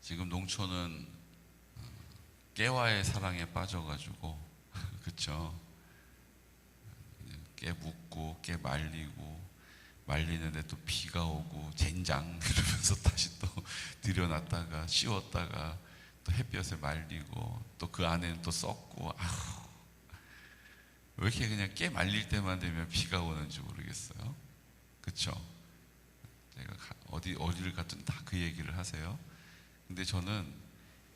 지금 농촌은 깨와의 사랑에 빠져가지고 그쵸? 깨 묻고 깨 말리고 말리는데 또 비가 오고 젠장 이러면서 다시 또 들여놨다가 씌웠다가 또 햇볕에 말리고 또 그 안에는 또 썩고 아휴, 왜 이렇게 그냥 깨 말릴 때만 되면 비가 오는지 모르겠어요. 그쵸? 제가 어디를 갔든 다 그 얘기를 하세요. 근데 저는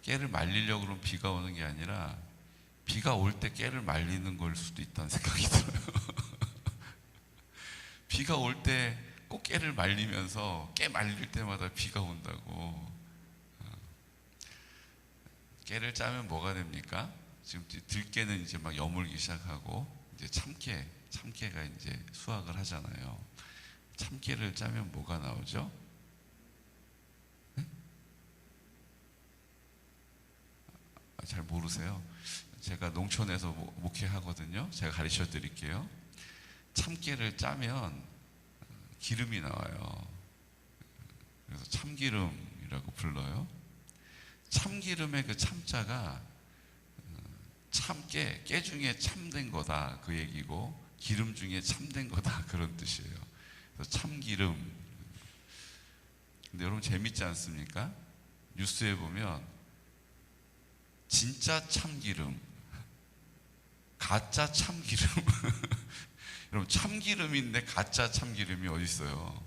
깨를 말리려고 그러면 비가 오는 게 아니라 비가 올 때 깨를 말리는 걸 수도 있다는 생각이 들어요. 비가 올 때 꼭 깨를 말리면서 깨 말릴 때마다 비가 온다고. 깨를 짜면 뭐가 됩니까? 지금 들깨는 이제 막 여물기 시작하고 이제 참깨가 이제 수확을 하잖아요. 참깨를 짜면 뭐가 나오죠? 네? 잘 모르세요? 제가 농촌에서 목회하거든요. 제가 가르쳐 드릴게요. 참깨를 짜면 기름이 나와요. 그래서 참기름이라고 불러요. 참기름의 그 참자가 깨 중에 참된 거다 그 얘기고 기름 중에 참된 거다 그런 뜻이에요. 그래서 참기름. 근데 여러분 재밌지 않습니까? 뉴스에 보면 진짜 참기름, 가짜 참기름. 여러분 참기름인데 가짜 참기름이 어디 있어요?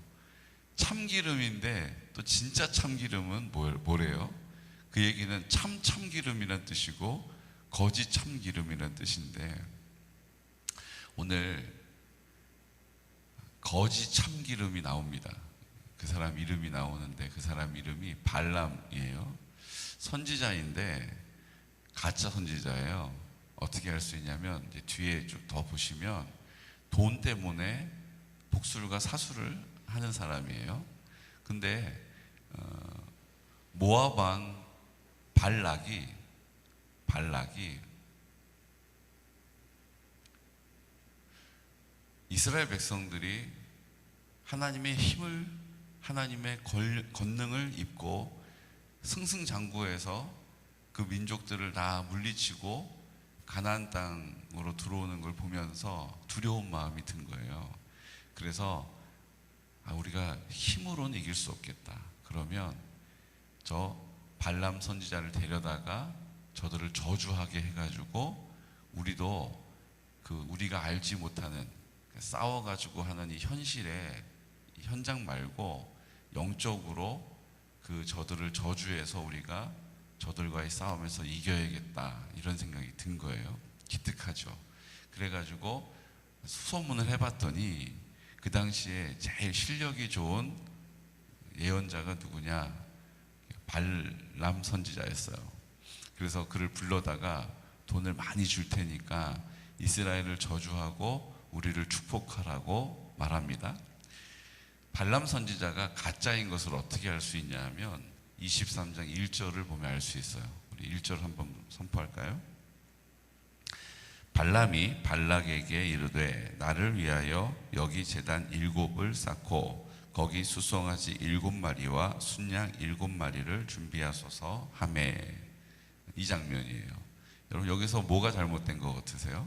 참기름인데 또 진짜 참기름은 뭐래요? 그 얘기는 참기름이란 뜻이고 거짓 참기름이란 뜻인데 오늘 거짓 참기름이 나옵니다. 그 사람 이름이 나오는데 그 사람 이름이 발람이에요. 선지자인데 가짜 선지자예요. 어떻게 할 수 있냐면 이제 뒤에 쭉 더 보시면 돈 때문에 복술과 사수를 하는 사람이에요. 근데 모압 왕 발락이 이스라엘 백성들이 하나님의 힘을 하나님의 권능을 입고 승승장구해서 그 민족들을 다 물리치고 가나안 땅으로 들어오는 걸 보면서 두려운 마음이 든 거예요. 그래서 우리가 힘으로는 이길 수 없겠다. 그러면 저 발람 선지자를 데려다가 저들을 저주하게 해가지고 우리도 우리가 알지 못하는 싸워가지고 하는 이 현실의 현장 말고 영적으로 저들을 저주해서 우리가 저들과의 싸움에서 이겨야겠다 이런 생각이 든 거예요. 기특하죠. 그래가지고 수소문을 해봤더니 그 당시에 제일 실력이 좋은 예언자가 누구냐? 발람 선지자였어요. 그래서 그를 불러다가 돈을 많이 줄 테니까 이스라엘을 저주하고 우리를 축복하라고 말합니다. 발람 선지자가 가짜인 것을 어떻게 알 수 있냐 하면 23장 1절을 보면 알 수 있어요. 우리 1절 한번 선포할까요? 발람이 발락에게 이르되 나를 위하여 여기 제단 7을 쌓고 거기 수송아지 7마리와 순양 7마리를 준비하소서 하매. 이 장면이에요. 여러분 여기서 뭐가 잘못된 것 같으세요?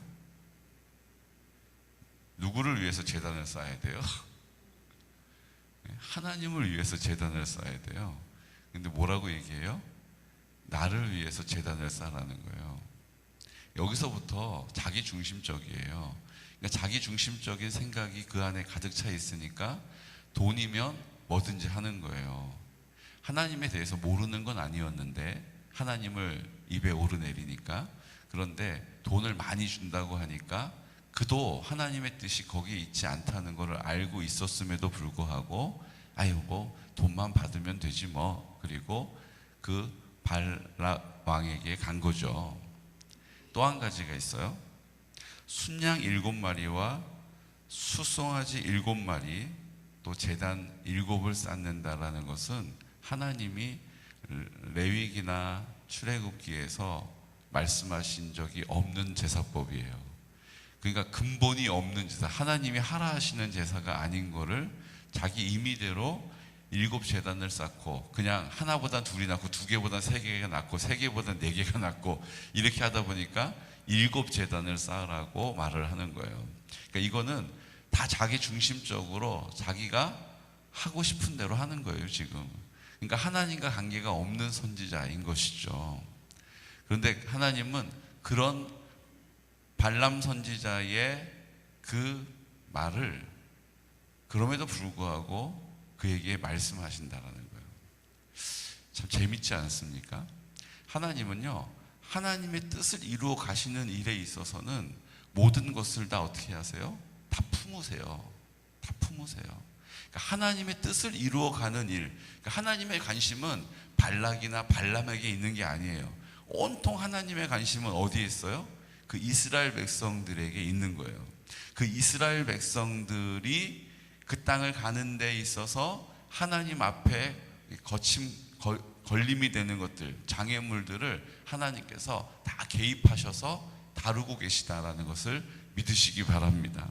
누구를 위해서 제단을 쌓아야 돼요? 하나님을 위해서 제단을 쌓아야 돼요. 근데 뭐라고 얘기해요? 나를 위해서 제단을 쌓으라는 거예요. 여기서부터 자기 중심적이에요. 그러니까 자기 중심적인 생각이 그 안에 가득 차 있으니까 돈이면 뭐든지 하는 거예요. 하나님에 대해서 모르는 건 아니었는데 하나님을 입에 오르내리니까. 그런데 돈을 많이 준다고 하니까 그도 하나님의 뜻이 거기에 있지 않다는 것을 알고 있었음에도 불구하고 뭐 돈만 받으면 되지 뭐. 그리고 그 발락 왕에게 간 거죠. 또 한 가지가 있어요. 순양 7마리와 수송아지 7마리 또 제단 7을 쌓는다라는 것은 하나님이 레위기나 출애굽기에서 말씀하신 적이 없는 제사법이에요. 그러니까 근본이 없는 제사, 하나님이 하라 하시는 제사가 아닌 거를 자기 임의대로 7 제단을 쌓고 그냥 하나보다 둘이 낫고 2개보다 3개가 낫고 3개보다 4개가 낫고 이렇게 하다 보니까 7 제단을 쌓으라고 말을 하는 거예요. 그러니까 이거는 다 자기 중심적으로 자기가 하고 싶은 대로 하는 거예요, 지금. 그러니까 하나님과 관계가 없는 선지자인 것이죠. 그런데 하나님은 그런 발람 선지자의 그 말을 그럼에도 불구하고 그에게 말씀하신다라는 거예요. 참 재밌지 않습니까? 하나님은요, 하나님의 뜻을 이루어 가시는 일에 있어서는 모든 것을 다 어떻게 하세요? 다 품으세요. 다 품으세요. 그러니까 하나님의 뜻을 이루어 가는 일, 그러니까 하나님의 관심은 발락이나 발람에게 있는 게 아니에요. 온통 하나님의 관심은 어디에 있어요? 그 이스라엘 백성들에게 있는 거예요. 그 이스라엘 백성들이 그 땅을 가는 데 있어서 하나님 앞에 걸림이 되는 것들, 장애물들을 하나님께서 다 개입하셔서 다루고 계시다라는 것을 믿으시기 바랍니다.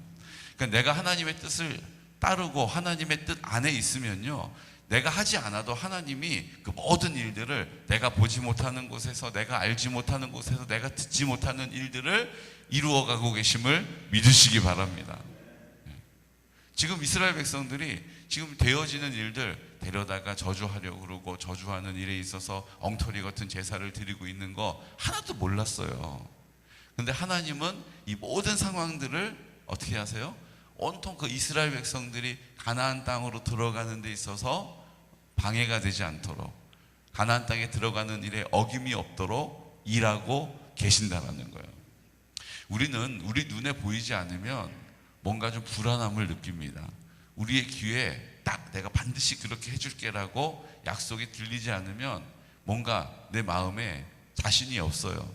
그러니까 내가 하나님의 뜻을 따르고 하나님의 뜻 안에 있으면요, 내가 하지 않아도 하나님이 그 모든 일들을 내가 보지 못하는 곳에서, 내가 알지 못하는 곳에서, 내가 듣지 못하는 일들을 이루어가고 계심을 믿으시기 바랍니다. 지금 이스라엘 백성들이 지금 되어지는 일들, 데려다가 저주하려고 그러고 저주하는 일에 있어서 엉터리 같은 제사를 드리고 있는 거 하나도 몰랐어요. 그런데 하나님은 이 모든 상황들을 어떻게 하세요? 온통 그 이스라엘 백성들이 가나안 땅으로 들어가는 데 있어서 방해가 되지 않도록, 가나안 땅에 들어가는 일에 어김이 없도록 일하고 계신다는 거예요. 우리는 우리 눈에 보이지 않으면 뭔가 좀 불안함을 느낍니다. 우리의 귀에 딱 내가 반드시 그렇게 해줄게라고 약속이 들리지 않으면 뭔가 내 마음에 자신이 없어요.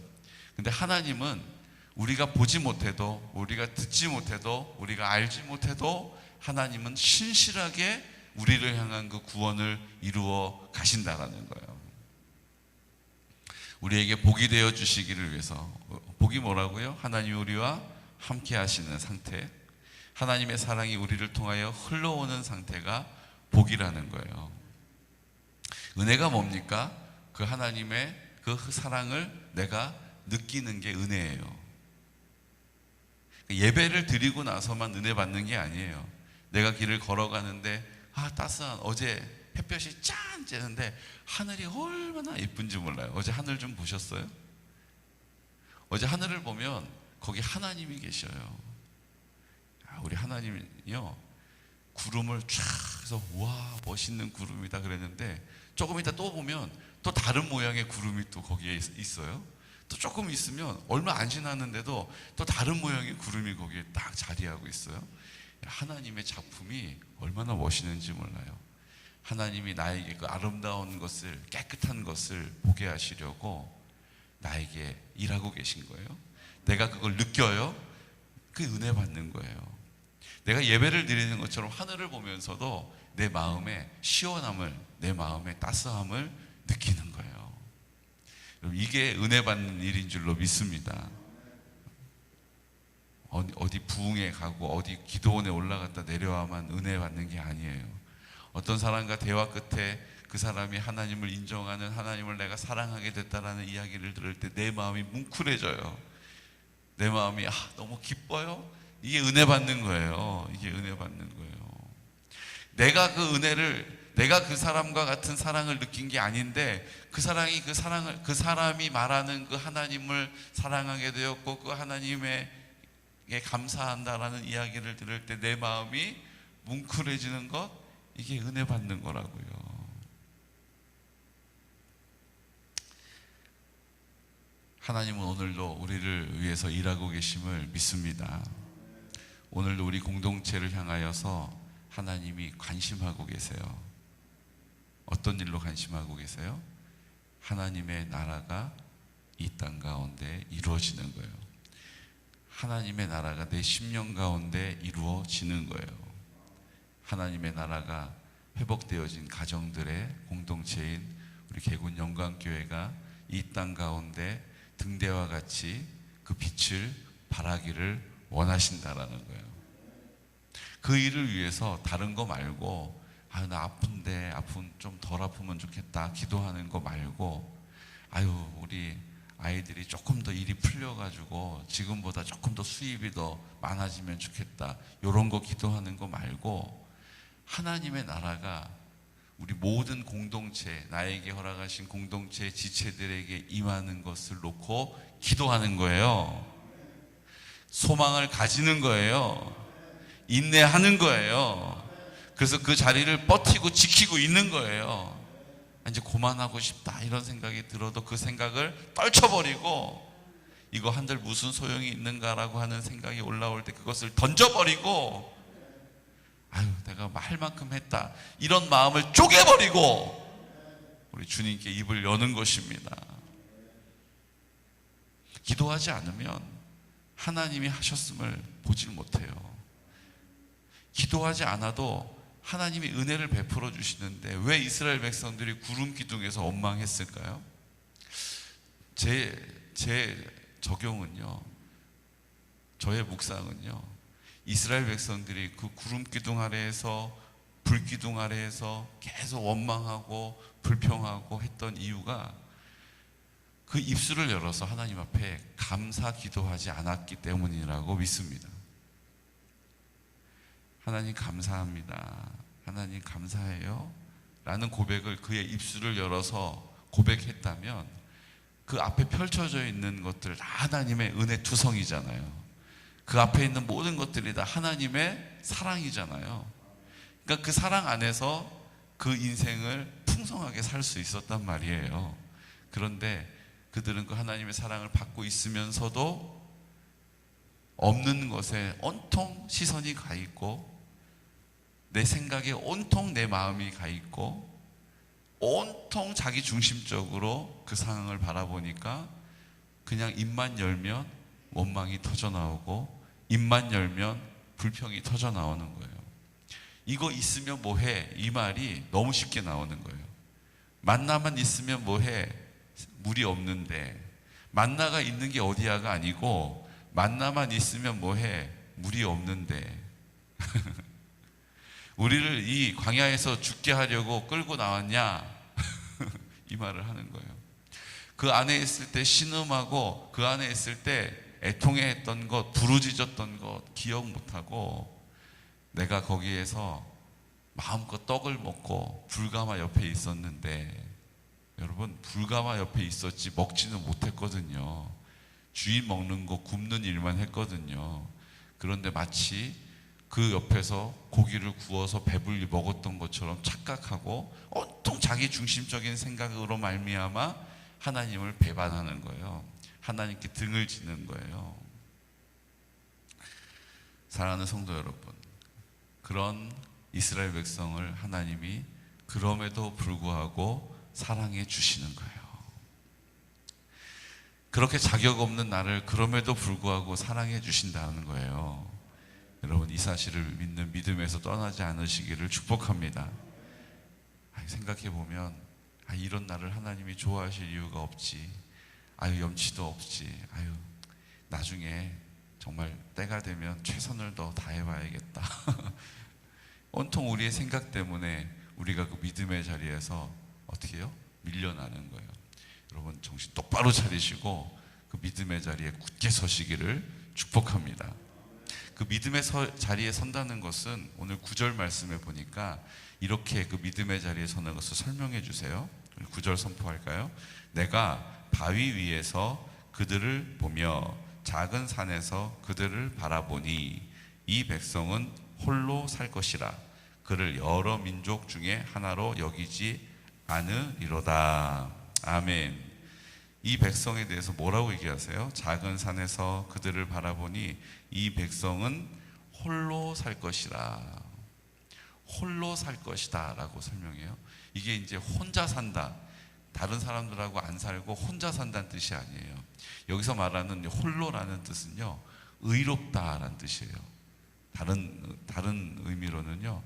근데 하나님은 우리가 보지 못해도, 우리가 듣지 못해도, 우리가 알지 못해도 하나님은 신실하게 우리를 향한 그 구원을 이루어 가신다라는 거예요. 우리에게 복이 되어 주시기를 위해서, 복이 뭐라고요? 하나님 우리와 함께 하시는 상태, 하나님의 사랑이 우리를 통하여 흘러오는 상태가 복이라는 거예요. 은혜가 뭡니까? 그 하나님의 그 사랑을 내가 느끼는 게 은혜예요. 예배를 드리고 나서만 은혜 받는 게 아니에요. 내가 길을 걸어가는데 따스한, 어제 햇볕이 짠 쬐는데 하늘이 얼마나 예쁜지 몰라요. 어제 하늘 좀 보셨어요? 어제 하늘을 보면 거기 하나님이 계셔요. 우리 하나님은요, 구름을 쫙 해서 와 멋있는 구름이다 그랬는데 조금 이따 또 보면 또 다른 모양의 구름이 또 거기에 있어요. 또 조금 있으면 얼마 안 지났는데도 또 다른 모양의 구름이 거기에 딱 자리하고 있어요. 하나님의 작품이 얼마나 멋있는지 몰라요. 하나님이 나에게 그 아름다운 것을, 깨끗한 것을 보게 하시려고 나에게 일하고 계신 거예요. 내가 그걸 느껴요. 그 은혜 받는 거예요. 내가 예배를 드리는 것처럼 하늘을 보면서도 내 마음의 시원함을, 내 마음의 따스함을 느끼는 거예요. 이게 은혜 받는 일인 줄로 믿습니다. 어디 부흥에 가고 어디 기도원에 올라갔다 내려와만 은혜 받는 게 아니에요. 어떤 사람과 대화 끝에 그 사람이 하나님을 인정하는, 하나님을 내가 사랑하게 됐다라는 이야기를 들을 때 내 마음이 뭉클해져요. 내 마음이 너무 기뻐요. 이게 은혜 받는 거예요. 이게 은혜 받는 거예요. 내가 그 은혜를, 내가 그 사람과 같은 사랑을 느낀 게 아닌데 그 사람이 말하는 그 하나님을 사랑하게 되었고 그 하나님에게 감사한다라는 이야기를 들을 때 내 마음이 뭉클해지는 것, 이게 은혜 받는 거라고요. 하나님은 오늘도 우리를 위해서 일하고 계심을 믿습니다. 오늘도 우리 공동체를 향하여서 하나님이 관심하고 계세요. 어떤 일로 관심하고 계세요? 하나님의 나라가 이 땅 가운데 이루어지는 거예요. 하나님의 나라가 내 심령 가운데 이루어지는 거예요. 하나님의 나라가 회복되어진 가정들의 공동체인 우리 개군 영광교회가 이 땅 가운데 등대와 같이 그 빛을 발하기를 원하신다라는 거예요. 그 일을 위해서 다른 거 말고 아유, 나 아픈데 좀 덜 아프면 좋겠다 기도하는 거 말고, 아유, 우리 아이들이 조금 더 일이 풀려가지고 지금보다 조금 더 수입이 더 많아지면 좋겠다, 이런 거 기도하는 거 말고, 하나님의 나라가 우리 모든 공동체, 나에게 허락하신 공동체 지체들에게 임하는 것을 놓고 기도하는 거예요. 소망을 가지는 거예요. 인내하는 거예요. 그래서 그 자리를 버티고 지키고 있는 거예요. 이제 그만하고 싶다 이런 생각이 들어도 그 생각을 떨쳐버리고, 이거 한들 무슨 소용이 있는가라고 하는 생각이 올라올 때 그것을 던져버리고, 아유, 내가 할 만큼 했다, 이런 마음을 쪼개버리고 우리 주님께 입을 여는 것입니다. 기도하지 않으면 하나님이 하셨음을 보질 못해요. 기도하지 않아도 하나님이 은혜를 베풀어 주시는데 왜 이스라엘 백성들이 구름 기둥에서 원망했을까요? 제 적용은요, 저의 묵상은요, 이스라엘 백성들이 그 구름 기둥 아래에서, 불 기둥 아래에서 계속 원망하고 불평하고 했던 이유가 그 입술을 열어서 하나님 앞에 감사 기도하지 않았기 때문이라고 믿습니다. 하나님 감사합니다, 하나님 감사해요 라는 고백을, 그의 입술을 열어서 고백했다면 그 앞에 펼쳐져 있는 것들 다 하나님의 은혜 투성이잖아요. 그 앞에 있는 모든 것들이 다 하나님의 사랑이잖아요. 그러니까 그 사랑 안에서 그 인생을 풍성하게 살 수 있었단 말이에요. 그런데 그들은 그 하나님의 사랑을 받고 있으면서도 없는 것에 온통 시선이 가 있고, 내 생각에 온통 내 마음이 가 있고, 온통 자기 중심적으로 그 상황을 바라보니까 그냥 입만 열면 원망이 터져 나오고, 입만 열면 불평이 터져 나오는 거예요. 이거 있으면 뭐해, 이 말이 너무 쉽게 나오는 거예요. 만나만 있으면 뭐해, 물이 없는데. 만나가 있는 게 어디야가 아니고, 만나만 있으면 뭐해, 물이 없는데. 우리를 이 광야에서 죽게 하려고 끌고 나왔냐? 이 말을 하는 거예요. 그 안에 있을 때 신음하고, 그 안에 있을 때 애통해했던 것, 부르짖었던 것 기억 못하고, 내가 거기에서 마음껏 떡을 먹고 불가마 옆에 있었는데, 여러분, 불가마 옆에 있었지 먹지는 못했거든요. 주인 먹는 거 굽는 일만 했거든요. 그런데 마치 그 옆에서 고기를 구워서 배불리 먹었던 것처럼 착각하고 온통 자기 중심적인 생각으로 말미암아 하나님을 배반하는 거예요. 하나님께 등을 지는 거예요. 사랑하는 성도 여러분, 그런 이스라엘 백성을 하나님이 그럼에도 불구하고 사랑해 주시는 거예요. 그렇게 자격 없는 나를 그럼에도 불구하고 사랑해 주신다는 거예요. 여러분, 이 사실을 믿는 믿음에서 떠나지 않으시기를 축복합니다. 생각해 보면, 이런 나를 하나님이 좋아하실 이유가 없지, 염치도 없지, 나중에 정말 때가 되면 최선을 더 다해봐야겠다. 온통 우리의 생각 때문에 우리가 그 믿음의 자리에서 어떻게 해요? 밀려나는 거예요. 여러분, 정신 똑바로 차리시고 그 믿음의 자리에 굳게 서시기를 축복합니다. 그 믿음의 자리에 선다는 것은 오늘 9절 말씀에 보니까 이렇게 그 믿음의 자리에 서는 것을 설명해 주세요. 9절 선포할까요? 내가 바위 위에서 그들을 보며 작은 산에서 그들을 바라보니 이 백성은 홀로 살 것이라. 그를 여러 민족 중에 하나로 여기지 않으리로다. 아멘. 이 백성에 대해서 뭐라고 얘기하세요? 작은 산에서 그들을 바라보니 이 백성은 홀로 살 것이라. 홀로 살 것이다 라고 설명해요. 이게 이제 혼자 산다, 다른 사람들하고 안 살고 혼자 산다는 뜻이 아니에요. 여기서 말하는 홀로라는 뜻은요, 의롭다라는 뜻이에요. 다른 의미로는요,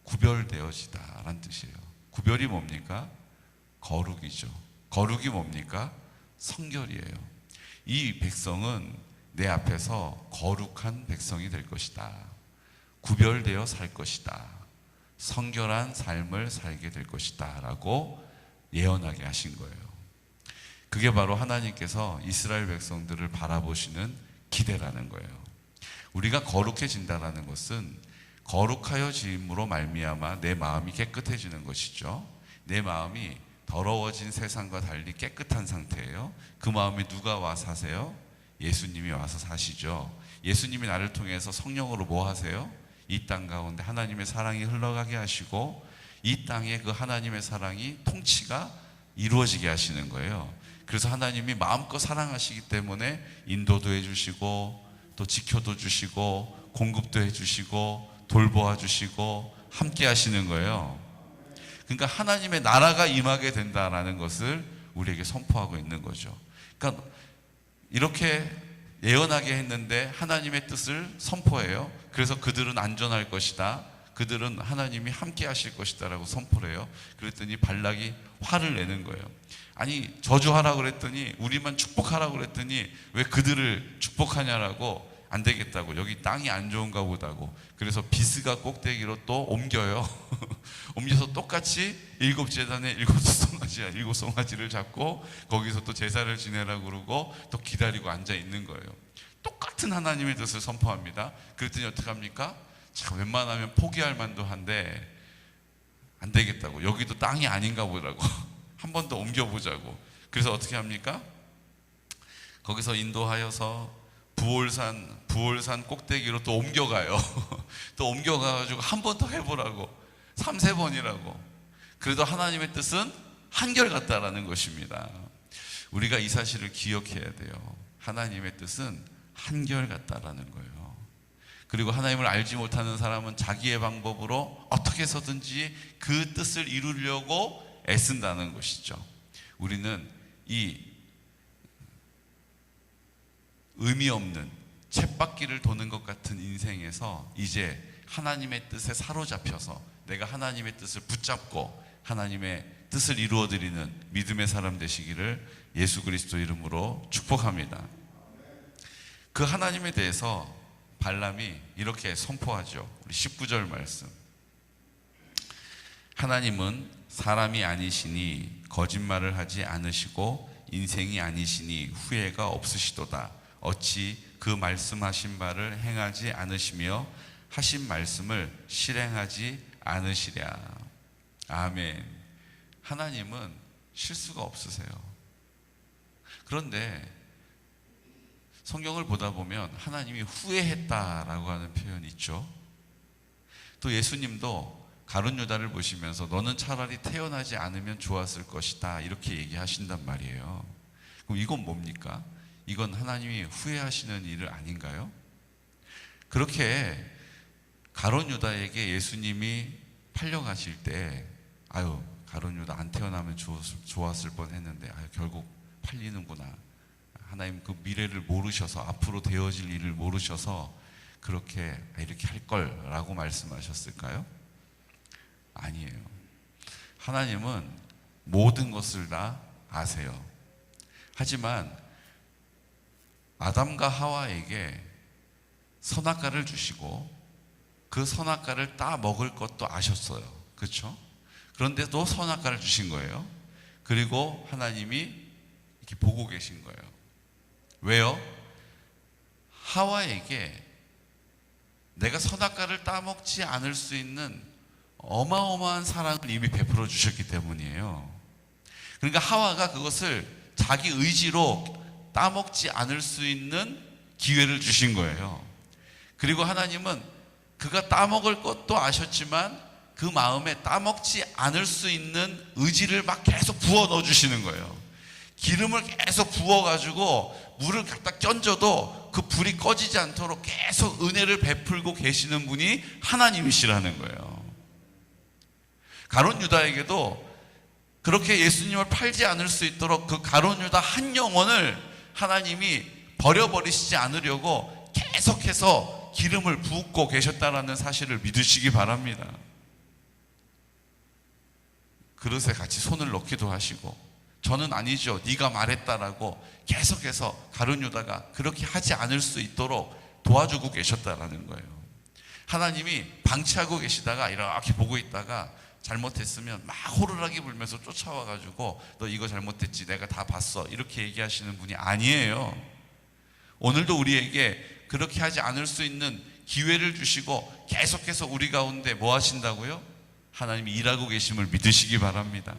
구별되어지다라는 뜻이에요. 구별이 뭡니까? 거룩이죠. 거룩이 뭡니까? 성결이에요. 이 백성은 내 앞에서 거룩한 백성이 될 것이다. 구별되어 살 것이다. 성결한 삶을 살게 될 것이다 라고 예언하게 하신 거예요. 그게 바로 하나님께서 이스라엘 백성들을 바라보시는 기대라는 거예요. 우리가 거룩해진다는 것은 거룩하여짐으로 말미암아 내 마음이 깨끗해지는 것이죠. 내 마음이 더러워진 세상과 달리 깨끗한 상태예요. 그 마음에 누가 와 사세요? 예수님이 와서 사시죠. 예수님이 나를 통해서 성령으로 뭐 하세요? 이 땅 가운데 하나님의 사랑이 흘러가게 하시고 이 땅에 그 하나님의 사랑이 통치가 이루어지게 하시는 거예요. 그래서 하나님이 마음껏 사랑하시기 때문에 인도도 해주시고 또 지켜도 주시고 공급도 해주시고 돌보아 주시고 함께 하시는 거예요. 그러니까 하나님의 나라가 임하게 된다라는 것을 우리에게 선포하고 있는 거죠. 그러니까 이렇게 예언하게 했는데 하나님의 뜻을 선포해요. 그래서 그들은 안전할 것이다. 그들은 하나님이 함께 하실 것이다 라고 선포를 해요. 그랬더니 발락이 화를 내는 거예요. 아니 저주하라고 그랬더니 우리만 축복하라고 그랬더니 왜 그들을 축복하냐라고 안 되겠다고 여기 땅이 안 좋은가 보다고 그래서 비스가 꼭대기로 또 옮겨요. 옮겨서 똑같이 7제단에 7송아지를 잡고 거기서 또 제사를 지내라고 그러고 또 기다리고 앉아 있는 거예요. 똑같은 하나님의 뜻을 선포합니다. 그랬더니 어떡합니까? 참 웬만하면 포기할 만도 한데 안 되겠다고 여기도 땅이 아닌가 보라고 한 번 더 옮겨보자고. 그래서 어떻게 합니까? 거기서 인도하여서 부올산 꼭대기로 또 옮겨가요. 또 옮겨가가지고 한 번 더 해보라고 3-4번이라고. 그래도 하나님의 뜻은 한결같다라는 것입니다. 우리가 이 사실을 기억해야 돼요. 하나님의 뜻은 한결같다라는 거예요. 그리고 하나님을 알지 못하는 사람은 자기의 방법으로 어떻게 해서든지 그 뜻을 이루려고 애쓴다는 것이죠. 우리는 이 의미 없는 쳇바퀴를 도는 것 같은 인생에서 이제 하나님의 뜻에 사로잡혀서 내가 하나님의 뜻을 붙잡고 하나님의 뜻을 이루어드리는 믿음의 사람 되시기를 예수 그리스도 이름으로 축복합니다. 그 하나님에 대해서 발람이 이렇게 선포하죠. 우리 19절 말씀. 하나님은 사람이 아니시니 거짓말을 하지 않으시고 인생이 아니시니 후회가 없으시도다. 어찌 그 말씀하신 바를 행하지 않으시며 하신 말씀을 실행하지 않으시랴. 아멘. 하나님은 실수가 없으세요. 그런데 성경을 보다 보면 하나님이 후회했다라고 하는 표현이 있죠. 또 예수님도 가룟 유다를 보시면서 너는 차라리 태어나지 않으면 좋았을 것이다 이렇게 얘기하신단 말이에요. 그럼 이건 뭡니까? 이건 하나님이 후회하시는 일 아닌가요? 그렇게 가룟 유다에게 예수님이 팔려가실 때 아유 가룟 유다 안 태어나면 좋았을 뻔했는데 아유 결국 팔리는구나. 하나님 그 미래를 모르셔서 앞으로 되어질 일을 모르셔서 그렇게 이렇게 할 걸라고 말씀하셨을까요? 아니에요. 하나님은 모든 것을 다 아세요. 하지만 아담과 하와에게 선악과를 주시고 그 선악과를 따 먹을 것도 아셨어요. 그렇죠? 그런데도 선악과를 주신 거예요. 그리고 하나님이 이렇게 보고 계신 거예요. 왜요? 하와에게 내가 선악과를 따먹지 않을 수 있는 어마어마한 사랑을 이미 베풀어 주셨기 때문이에요. 그러니까 하와가 그것을 자기 의지로 따먹지 않을 수 있는 기회를 주신 거예요. 그리고 하나님은 그가 따먹을 것도 아셨지만 그 마음에 따먹지 않을 수 있는 의지를 막 계속 부어 넣어 주시는 거예요. 기름을 계속 부어가지고 물을 갖다 껴줘도 그 불이 꺼지지 않도록 계속 은혜를 베풀고 계시는 분이 하나님이시라는 거예요. 가룟 유다에게도 그렇게 예수님을 팔지 않을 수 있도록 그 가룟 유다 한 영혼을 하나님이 버려버리시지 않으려고 계속해서 기름을 붓고 계셨다는 사실을 믿으시기 바랍니다. 그릇에 같이 손을 넣기도 하시고 저는 아니죠. 네가 말했다라고 계속해서 가룟 유다가 그렇게 하지 않을 수 있도록 도와주고 계셨다라는 거예요. 하나님이 방치하고 계시다가 이렇게 보고 있다가 잘못했으면 막 호루라기 불면서 쫓아와가지고 너 이거 잘못했지 내가 다 봤어 이렇게 얘기하시는 분이 아니에요. 오늘도 우리에게 그렇게 하지 않을 수 있는 기회를 주시고 계속해서 우리 가운데 뭐 하신다고요? 하나님이 일하고 계심을 믿으시기 바랍니다.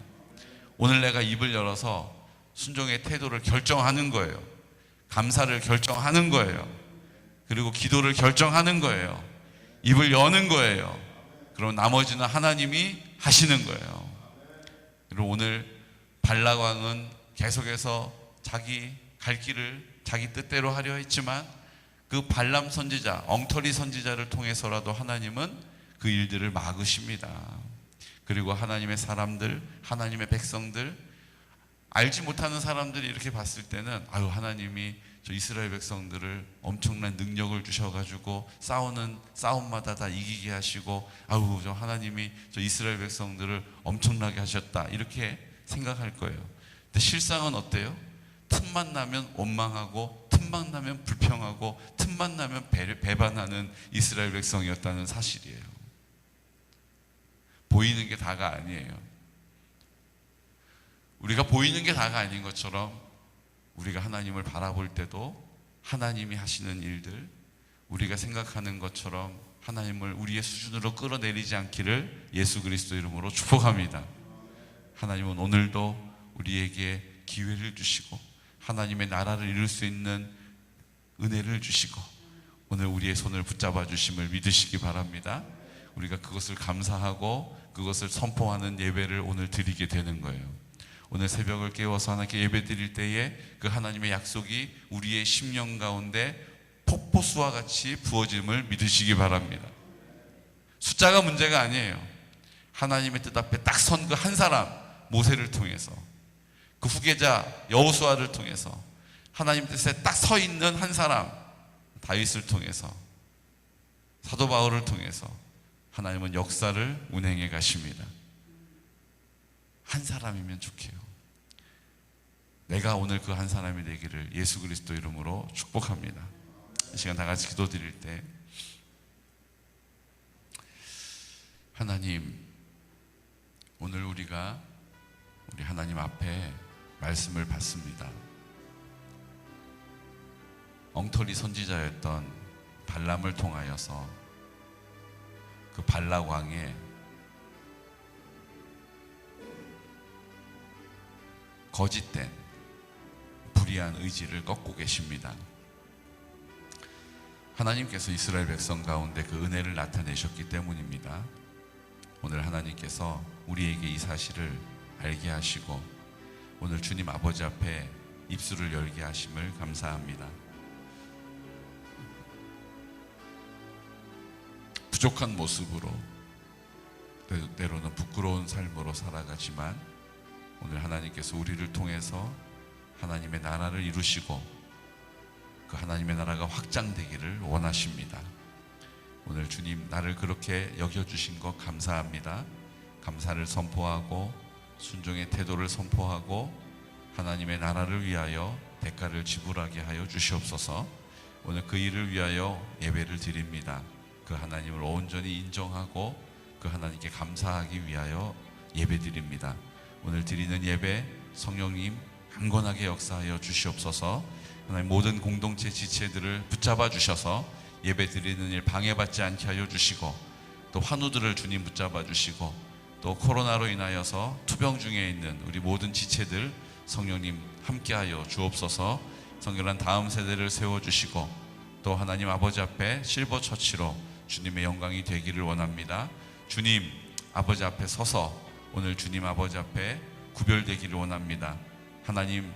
오늘 내가 입을 열어서 순종의 태도를 결정하는 거예요. 감사를 결정하는 거예요. 그리고 기도를 결정하는 거예요. 입을 여는 거예요. 그럼 나머지는 하나님이 하시는 거예요. 그리고 오늘 발락 왕은 계속해서 자기 갈 길을 자기 뜻대로 하려 했지만 그 발람 선지자, 엉터리 선지자를 통해서라도 하나님은 그 일들을 막으십니다. 그리고 하나님의 사람들, 하나님의 백성들, 알지 못하는 사람들이 이렇게 봤을 때는 아유 하나님이 저 이스라엘 백성들을 엄청난 능력을 주셔가지고 싸우는 싸움마다 다 이기게 하시고 아유 저 하나님이 저 이스라엘 백성들을 엄청나게 하셨다 이렇게 생각할 거예요. 근데 실상은 어때요? 틈만 나면 원망하고 틈만 나면 불평하고 틈만 나면 배반하는 이스라엘 백성이었다는 사실이에요. 보이는 게 다가 아니에요. 우리가 보이는 게 다가 아닌 것처럼 우리가 하나님을 바라볼 때도 하나님이 하시는 일들, 우리가 생각하는 것처럼 하나님을 우리의 수준으로 끌어내리지 않기를 예수 그리스도 이름으로 축복합니다. 하나님은 오늘도 우리에게 기회를 주시고 하나님의 나라를 이룰 수 있는 은혜를 주시고 오늘 우리의 손을 붙잡아 주심을 믿으시기 바랍니다. 우리가 그것을 감사하고 그것을 선포하는 예배를 오늘 드리게 되는 거예요. 오늘 새벽을 깨워서 하나님께 예배 드릴 때에 그 하나님의 약속이 우리의 심령 가운데 폭포수와 같이 부어짐을 믿으시기 바랍니다. 숫자가 문제가 아니에요. 하나님의 뜻 앞에 딱 선 그 한 사람 모세를 통해서 그 후계자 여호수아를 통해서 하나님 뜻에 딱 서 있는 한 사람 다윗을 통해서 사도 바울을 통해서 하나님은 역사를 운행해 가십니다. 한 사람이면 좋게요. 내가 오늘 그 한 사람이 되기를 예수 그리스도 이름으로 축복합니다. 이 시간 다 같이 기도드릴 때 하나님, 오늘 우리가 우리 하나님 앞에 말씀을 받습니다. 엉터리 선지자였던 발람을 통하여서 그 발락 왕의 거짓된 불의한 의지를 꺾고 계십니다. 하나님께서 이스라엘 백성 가운데 그 은혜를 나타내셨기 때문입니다. 오늘 하나님께서 우리에게 이 사실을 알게 하시고 오늘 주님 아버지 앞에 입술을 열게 하심을 감사합니다. 부족한 모습으로 때로는 부끄러운 삶으로 살아가지만 오늘 하나님께서 우리를 통해서 하나님의 나라를 이루시고 그 하나님의 나라가 확장되기를 원하십니다. 오늘 주님 나를 그렇게 여겨주신 것 감사합니다. 감사를 선포하고 순종의 태도를 선포하고 하나님의 나라를 위하여 대가를 지불하게 하여 주시옵소서. 오늘 그 일을 위하여 예배를 드립니다. 그 하나님을 온전히 인정하고 그 하나님께 감사하기 위하여 예배 드립니다. 오늘 드리는 예배 성령님 강건하게 역사하여 주시옵소서. 하나님 모든 공동체 지체들을 붙잡아 주셔서 예배 드리는 일 방해받지 않게 하여 주시고 또 환우들을 주님 붙잡아 주시고 또 코로나로 인하여서 투병 중에 있는 우리 모든 지체들 성령님 함께하여 주옵소서. 성결한 다음 세대를 세워주시고 또 하나님 아버지 앞에 실버처치로 주님의 영광이 되기를 원합니다. 주님 아버지 앞에 서서 오늘 주님 아버지 앞에 구별되기를 원합니다. 하나님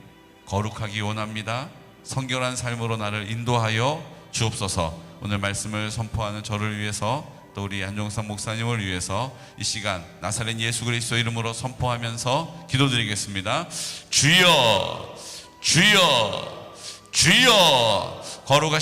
거룩하기 원합니다. 성결한 삶으로 나를 인도하여 주옵소서. 오늘 말씀을 선포하는 저를 위해서 또 우리 안종삼 목사님을 위해서 이 시간 나사렛 예수 그리스도 이름으로 선포하면서 기도드리겠습니다. 주여 주여 주여. 거룩하신